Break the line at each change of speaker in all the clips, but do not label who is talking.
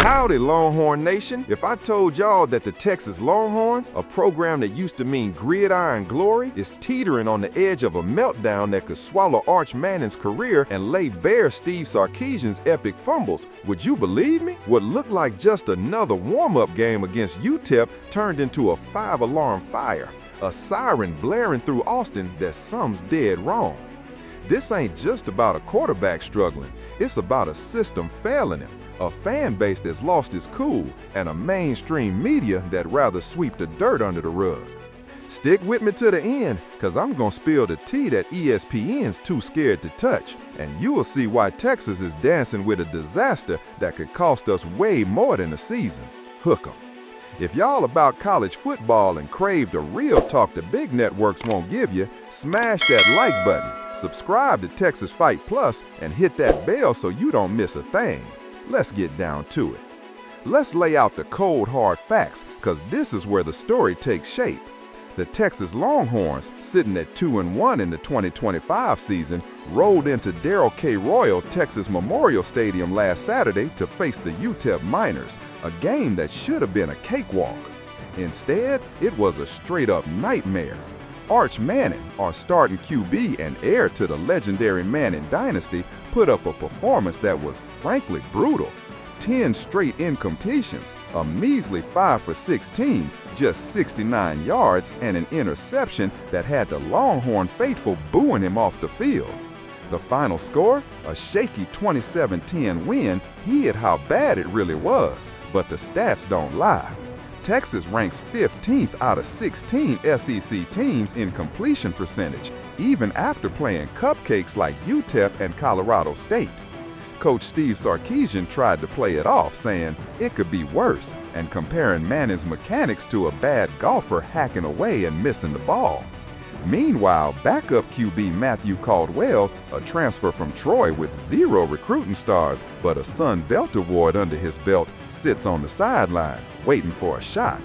Howdy, Longhorn Nation. If I told y'all that the Texas Longhorns, a program that used to mean gridiron glory, is teetering on the edge of a meltdown that could swallow Arch Manning's career and lay bare Steve Sarkisian's epic fumbles, would you believe me? What looked like just another warm-up game against UTEP turned into a 5-alarm fire, a siren blaring through Austin that some's dead wrong. This ain't just about a quarterback struggling, it's about a system failing him, a fan base that's lost its cool, and a mainstream media that rather sweep the dirt under the rug. Stick with me to the end, cause I'm gonna spill the tea that ESPN's too scared to touch, and you will see why Texas is dancing with a disaster that could cost us way more than a season. Hook 'em. If y'all about college football and crave the real talk the big networks won't give you, smash that like button, subscribe to Texas Fight Plus, and hit that bell so you don't miss a thing. Let's get down to it. Let's lay out the cold hard facts, cause this is where the story takes shape. The Texas Longhorns, sitting at 2-1 in the 2025 season, rolled into Darrell K. Royal Texas Memorial Stadium last Saturday to face the UTEP Miners, a game that should have been a cakewalk. Instead, it was a straight-up nightmare. Arch Manning, our starting QB and heir to the legendary Manning dynasty, put up a performance that was frankly brutal. 10 straight incompletions, a measly 5 for 16, just 69 yards, and an interception that had the Longhorn faithful booing him off the field. The final score, a shaky 27-10 win, hid how bad it really was, but the stats don't lie. Texas ranks 15th out of 16 SEC teams in completion percentage, even after playing cupcakes like UTEP and Colorado State. Coach Steve Sarkisian tried to play it off, saying it could be worse, and comparing Manning's mechanics to a bad golfer hacking away and missing the ball. Meanwhile, backup QB Matthew Caldwell, a transfer from Troy with 0 recruiting stars but a Sun Belt award under his belt, sits on the sideline, waiting for a shot.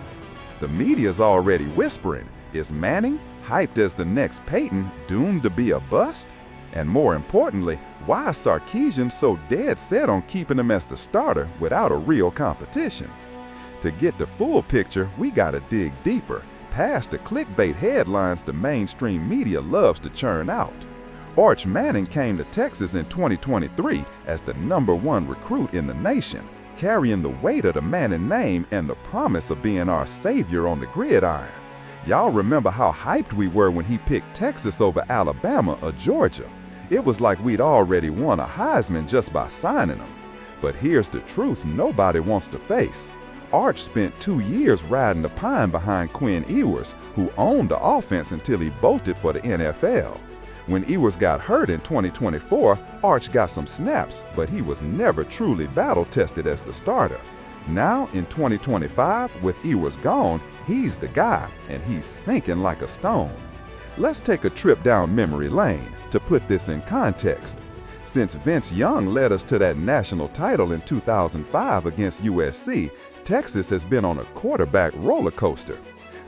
The media's already whispering, is Manning, hyped as the next Peyton, doomed to be a bust? And more importantly, why is Sarkisian so dead set on keeping him as the starter without a real competition? To get the full picture, we gotta dig deeper, past the clickbait headlines the mainstream media loves to churn out. Arch Manning came to Texas in 2023 as the #1 recruit in the nation, carrying the weight of the Manning name and the promise of being our savior on the gridiron. Y'all remember how hyped we were when he picked Texas over Alabama or Georgia. It was like we'd already won a Heisman just by signing him. But here's the truth nobody wants to face. Arch spent 2 years riding the pine behind Quinn Ewers, who owned the offense until he bolted for the NFL. When Ewers got hurt in 2024, Arch got some snaps, but he was never truly battle-tested as the starter. Now, in 2025, with Ewers gone, he's the guy, and he's sinking like a stone. Let's take a trip down memory lane to put this in context. Since Vince Young led us to that national title in 2005 against USC, Texas has been on a quarterback roller coaster.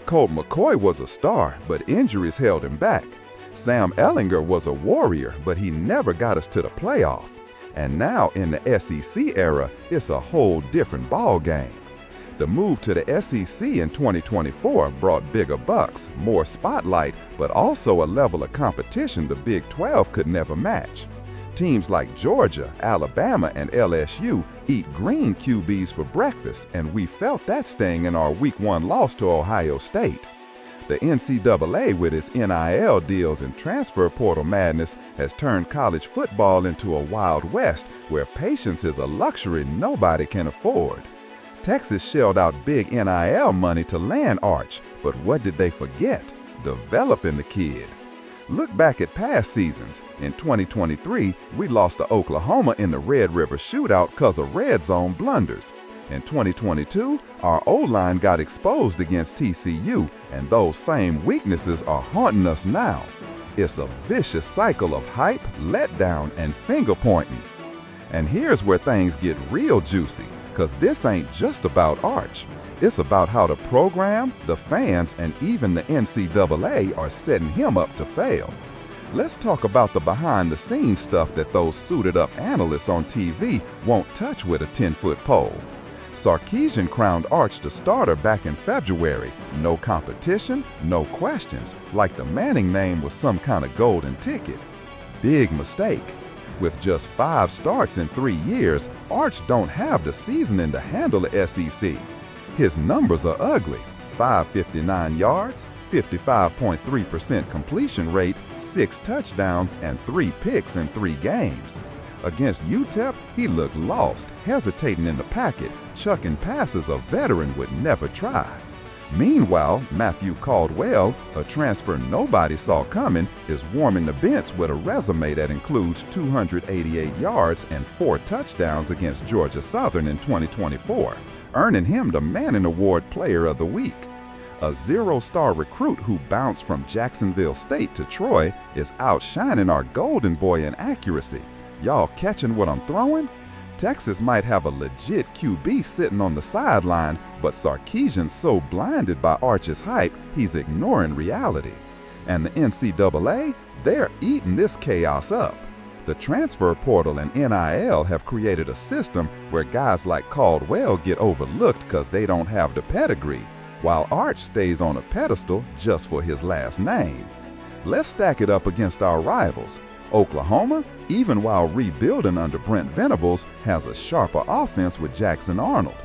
Colt McCoy was a star, but injuries held him back. Sam Ehlinger was a warrior, but he never got us to the playoff. And now in the SEC era, it's a whole different ball game. The move to the SEC in 2024 brought bigger bucks, more spotlight, but also a level of competition the Big 12 could never match. Teams like Georgia, Alabama, and LSU eat green QBs for breakfast, and we felt that sting in our Week 1 loss to Ohio State. The NCAA, with its NIL deals and transfer portal madness, has turned college football into a Wild West where patience is a luxury nobody can afford. Texas shelled out big NIL money to land Arch, but what did they forget? Developing the kid. Look back at past seasons. In 2023, we lost to Oklahoma in the Red River Shootout because of red zone blunders. In 2022, our O-line got exposed against TCU, and those same weaknesses are haunting us now. It's a vicious cycle of hype, letdown, and finger-pointing. And here's where things get real juicy, because this ain't just about Arch. It's about how the program, the fans, and even the NCAA are setting him up to fail. Let's talk about the behind-the-scenes stuff that those suited-up analysts on TV won't touch with a 10-foot pole.
Sarkisian crowned Arch the starter back in February. No competition, no questions, like the Manning name was some kind of golden ticket. Big mistake. With just 5 starts in 3 years, Arch don't have the seasoning to handle the SEC. His numbers are ugly: 559 yards, 55.3% completion rate, 6 touchdowns, and 3 picks in 3 games. Against UTEP, he looked lost, hesitating in the pocket, chucking passes a veteran would never try. Meanwhile, Matthew Caldwell, a transfer nobody saw coming, is warming the bench with a resume that includes 288 yards and 4 touchdowns against Georgia Southern in 2024, earning him the Manning Award Player of the Week. A 0-star recruit who bounced from Jacksonville State to Troy is outshining our golden boy in accuracy. Y'all catching what I'm throwing? Texas might have a legit QB sitting on the sideline, but Sarkisian's so blinded by Arch's hype, he's ignoring reality. And the NCAA, they're eating this chaos up. The transfer portal and NIL have created a system where guys like Caldwell get overlooked because they don't have the pedigree, while Arch stays on a pedestal just for his last name. Let's stack it up against our rivals. Oklahoma, even while rebuilding under Brent Venables, has a sharper offense with Jackson Arnold.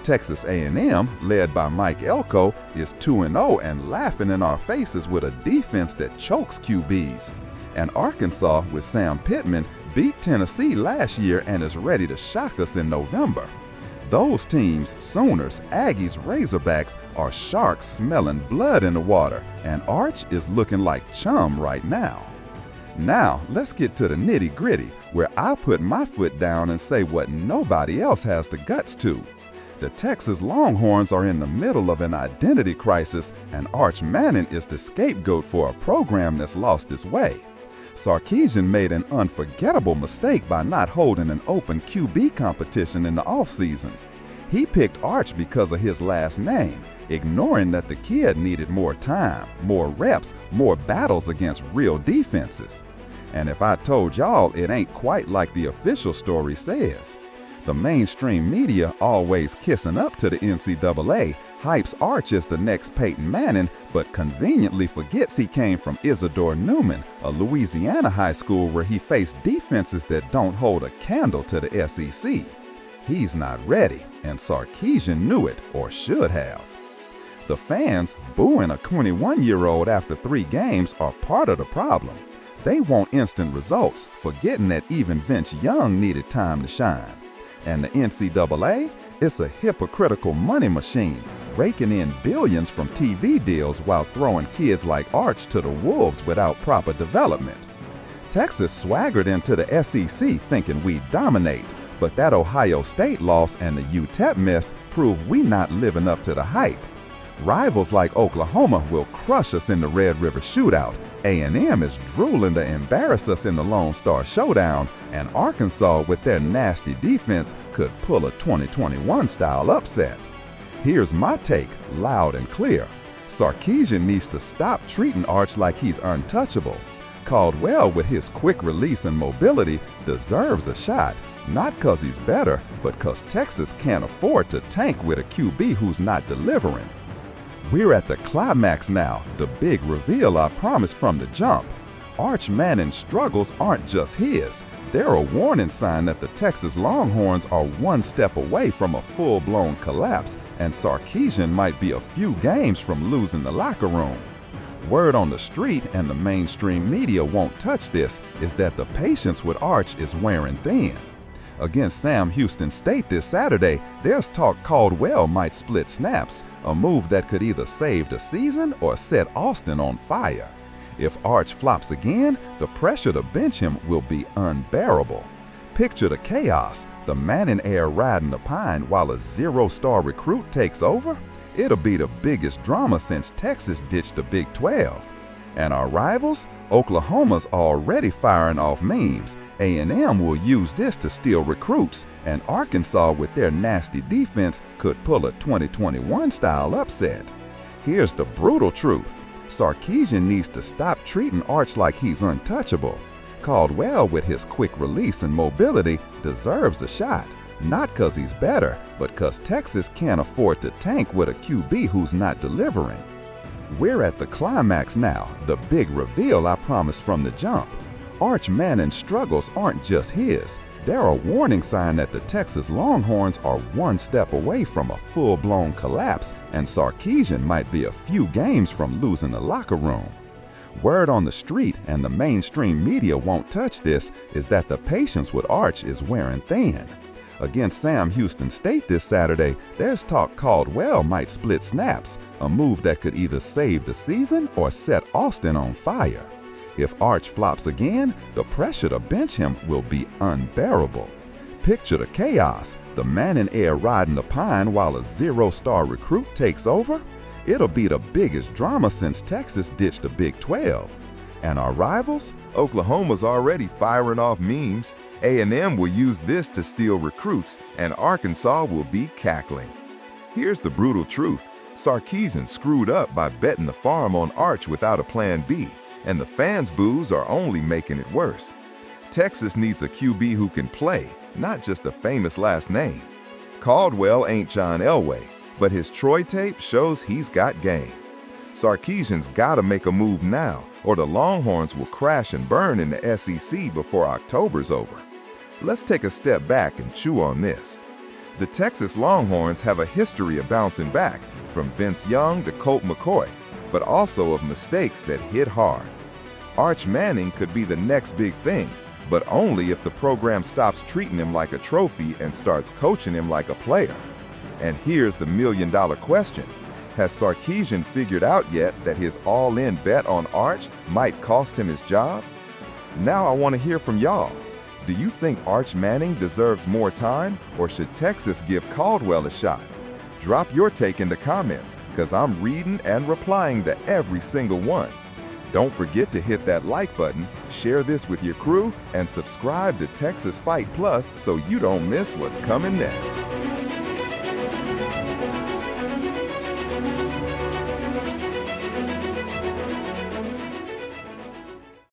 Texas A&M, led by Mike Elko, is 2-0 and laughing in our faces with a defense that chokes QBs. And Arkansas, with Sam Pittman, beat Tennessee last year and is ready to shock us in November. Those teams, Sooners, Aggies, Razorbacks, are sharks smelling blood in the water, and Arch is looking like chum right now. Now, let's get to the nitty-gritty, where I put my foot down and say what nobody else has the guts to. The Texas Longhorns are in the middle of an identity crisis, and Arch Manning is the scapegoat for a program that's lost its way. Sarkisian made an unforgettable mistake by not holding an open QB competition in the offseason. He picked Arch because of his last name, ignoring that the kid needed more time, more reps, more battles against real defenses. And if I told y'all, it ain't quite like the official story says. The mainstream media, always kissing up to the NCAA, hypes Arch as the next Peyton Manning, but conveniently forgets he came from Isidore Newman, a Louisiana high school where he faced defenses that don't hold a candle to the SEC. He's not ready, and Sarkisian knew it, or should have. The fans booing a 21-year-old after 3 games are part of the problem. They want instant results, forgetting that even Vince Young needed time to shine. And the NCAA? It's a hypocritical money machine, raking in billions from TV deals while throwing kids like Arch to the wolves without proper development. Texas swaggered into the SEC thinking we'd dominate, but that Ohio State loss and the UTEP miss prove we not living up to the hype. Rivals like Oklahoma will crush us in the Red River Shootout, A&M is drooling to embarrass us in the Lone Star Showdown, and Arkansas with their nasty defense could pull a 2021-style upset. Here's my take, loud and clear. Sarkisian needs to stop treating Arch like he's untouchable. Caldwell, with his quick release and mobility, deserves a shot, not because he's better, but because Texas can't afford to tank with a QB who's not delivering. We're at the climax now, the big reveal I promised from the jump. Arch Manning's struggles aren't just his. They're a warning sign that the Texas Longhorns are one step away from a full-blown collapse, and Sarkisian might be a few games from losing the locker room. Word on the street, and the mainstream media won't touch this, is that the patience with Arch is wearing thin. Against Sam Houston State this Saturday, there's talk Caldwell might split snaps, a move that could either save the season or set Austin on fire. If Arch flops again, the pressure to bench him will be unbearable. Picture the chaos, the Manning heir riding the pine while a 0-star recruit takes over. It'll be the biggest drama since Texas ditched the Big 12. And our rivals? Oklahoma's already firing off memes. A&M will use this to steal recruits, and Arkansas with their nasty defense could pull a 2021-style upset. Here's the brutal truth. Sarkisian needs to stop treating Arch like he's untouchable. Caldwell, with his quick release and mobility, deserves a shot, Not 'cause he's better, but 'cause Texas can't afford to tank with a QB who's not delivering. We're at the climax now, the big reveal I promised from the jump. Arch Manning's struggles aren't just his. They're a warning sign that the Texas Longhorns are one step away from a full-blown collapse, and Sarkisian might be a few games from losing the locker room. Word on the street, and the mainstream media won't touch this, is that the patience with Arch is wearing thin. Against Sam Houston State this Saturday, there's talk Caldwell might split snaps, a move that could either save the season or set Austin on fire. If Arch flops again, the pressure to bench him will be unbearable. Picture the chaos, the Manning heir riding the pine while a zero-star recruit takes over. It'll be the biggest drama since Texas ditched the Big 12. And our rivals?
Oklahoma's already firing off memes. A&M will use this to steal recruits, and Arkansas will be cackling. Here's the brutal truth. Sarkisian screwed up by betting the farm on Arch without a plan B, and the fans' boos are only making it worse. Texas needs a QB who can play, not just a famous last name. Caldwell ain't John Elway, but his Troy tape shows he's got game. Sarkisian's gotta make a move now, or the Longhorns will crash and burn in the SEC before October's over. Let's take a step back and chew on this. The Texas Longhorns have a history of bouncing back, from Vince Young to Colt McCoy, but also of mistakes that hit hard. Arch Manning could be the next big thing, but only if the program stops treating him like a trophy and starts coaching him like a player. And here's the million-dollar question. Has Sarkisian figured out yet that his all-in bet on Arch might cost him his job? Now I want to hear from y'all. Do you think Arch Manning deserves more time, or should Texas give Caldwell a shot? Drop your take in the comments, because I'm reading and replying to every single one. Don't forget to hit that like button, share this with your crew, and subscribe to Texas Fight Plus so you don't miss what's coming next.